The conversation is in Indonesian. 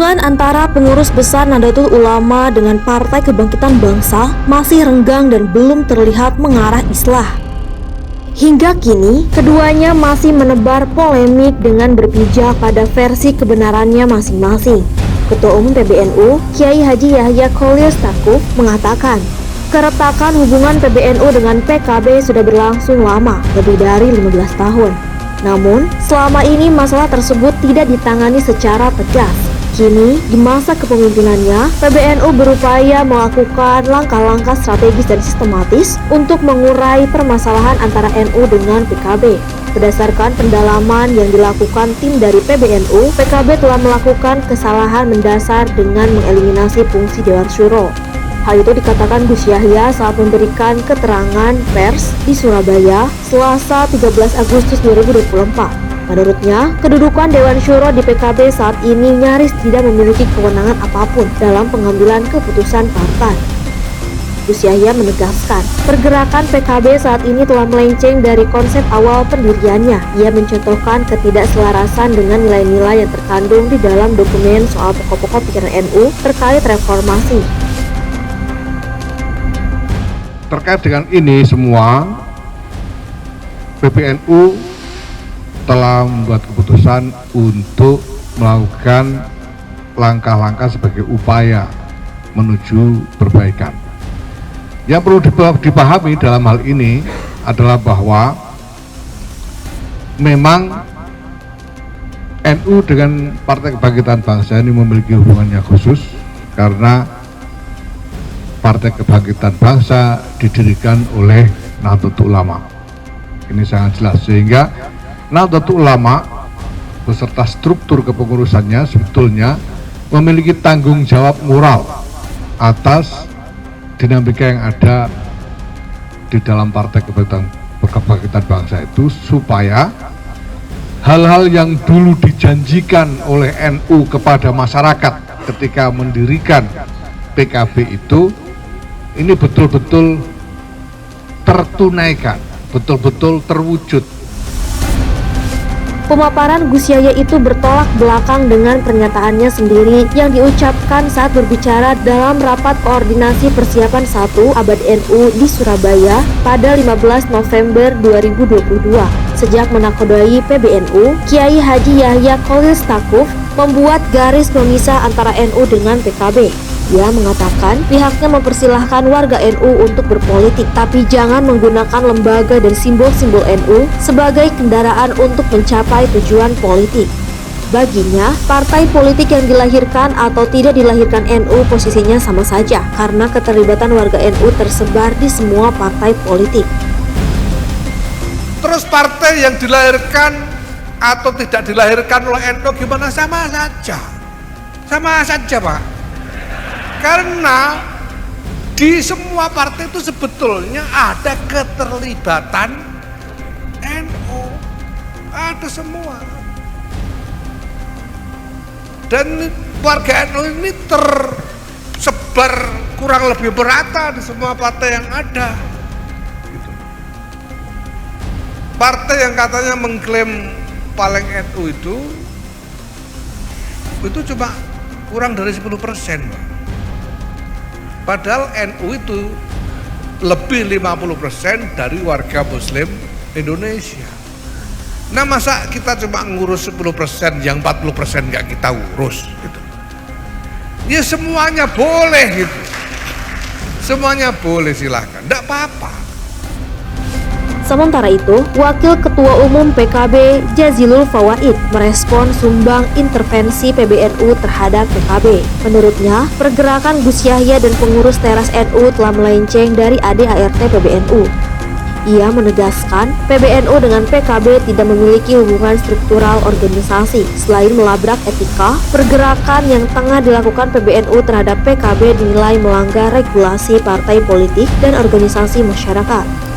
Hubungan antara pengurus besar Nahdlatul Ulama dengan Partai Kebangkitan Bangsa masih renggang dan belum terlihat mengarah islah. Hingga kini, keduanya masih menebar polemik dengan berpijak pada versi kebenarannya masing-masing. Ketua Umum PBNU, Kiai Haji Yahya Kholil Stakuf, mengatakan, keretakan hubungan PBNU dengan PKB sudah berlangsung lama, lebih dari 15 tahun. Namun, selama ini masalah tersebut tidak ditangani secara tegas. Kini, di masa kepemimpinannya, PBNU berupaya melakukan langkah-langkah strategis dan sistematis untuk mengurai permasalahan antara NU dengan PKB. Berdasarkan pendalaman yang dilakukan tim dari PBNU, PKB telah melakukan kesalahan mendasar dengan mengeliminasi fungsi Dewan Syuro. Hal itu dikatakan Gus Yahya saat memberikan keterangan pers di Surabaya, Selasa 13 Agustus 2024. Menurutnya, kedudukan Dewan Syuro di PKB saat ini nyaris tidak memiliki kewenangan apapun dalam pengambilan keputusan partai. Gus Yahya menegaskan, pergerakan PKB saat ini telah melenceng dari konsep awal pendiriannya. Ia mencontohkan ketidakselarasan dengan nilai-nilai yang terkandung di dalam dokumen soal pokok-pokok pikiran NU terkait reformasi. Terkait dengan ini semua, PBNU telah membuat keputusan untuk melakukan langkah-langkah sebagai upaya menuju perbaikan. Yang perlu dipahami dalam hal ini adalah bahwa memang NU dengan Partai Kebangkitan Bangsa ini memiliki hubungannya khusus karena Partai Kebangkitan Bangsa didirikan oleh Nahdlatul Ulama. Ini sangat jelas, sehingga Nahdlatul Ulama beserta struktur kepengurusannya sebetulnya memiliki tanggung jawab moral atas dinamika yang ada di dalam Partai Kebangkitan Bangsa itu, supaya hal-hal yang dulu dijanjikan oleh NU kepada masyarakat ketika mendirikan PKB itu, ini betul-betul tertunaikan, betul-betul terwujud. Pemaparan Gus Yahya itu bertolak belakang dengan pernyataannya sendiri yang diucapkan saat berbicara dalam rapat koordinasi persiapan 1 Abad NU di Surabaya pada 15 November 2022. Sejak menakodai PBNU, Kiai Haji Yahya Kholil Stakuf membuat garis pemisah antara NU dengan PKB. Ia mengatakan pihaknya mempersilahkan warga NU untuk berpolitik, tapi jangan menggunakan lembaga dan simbol-simbol NU sebagai kendaraan untuk mencapai tujuan politik. Baginya, partai politik yang dilahirkan atau tidak dilahirkan NU posisinya sama saja, karena keterlibatan warga NU tersebar di semua partai politik. Terus partai yang dilahirkan atau tidak dilahirkan oleh NU gimana? Sama saja. Sama saja, Pak. Karena di semua partai itu sebetulnya ada keterlibatan NU, ada semua. Dan warga NU ini tersebar kurang lebih merata di semua partai yang ada. Gitu. Partai yang katanya mengklaim paling NU itu cuma kurang dari 10%, Pak. Padahal NU itu lebih 50% dari warga Muslim Indonesia. Nah, masa kita cuma ngurus 10%, yang 40% nggak kita urus gitu. Ya semuanya boleh gitu. Semuanya boleh, silahkan, nggak apa-apa. Sementara itu, Wakil Ketua Umum PKB Jazilul Fawaid merespon sumbang intervensi PBNU terhadap PKB. Menurutnya, pergerakan Gus Yahya dan pengurus teras NU telah melenceng dari ADART PBNU. Ia menegaskan PBNU dengan PKB tidak memiliki hubungan struktural organisasi. Selain melabrak etika, pergerakan yang tengah dilakukan PBNU terhadap PKB dinilai melanggar regulasi partai politik dan organisasi masyarakat.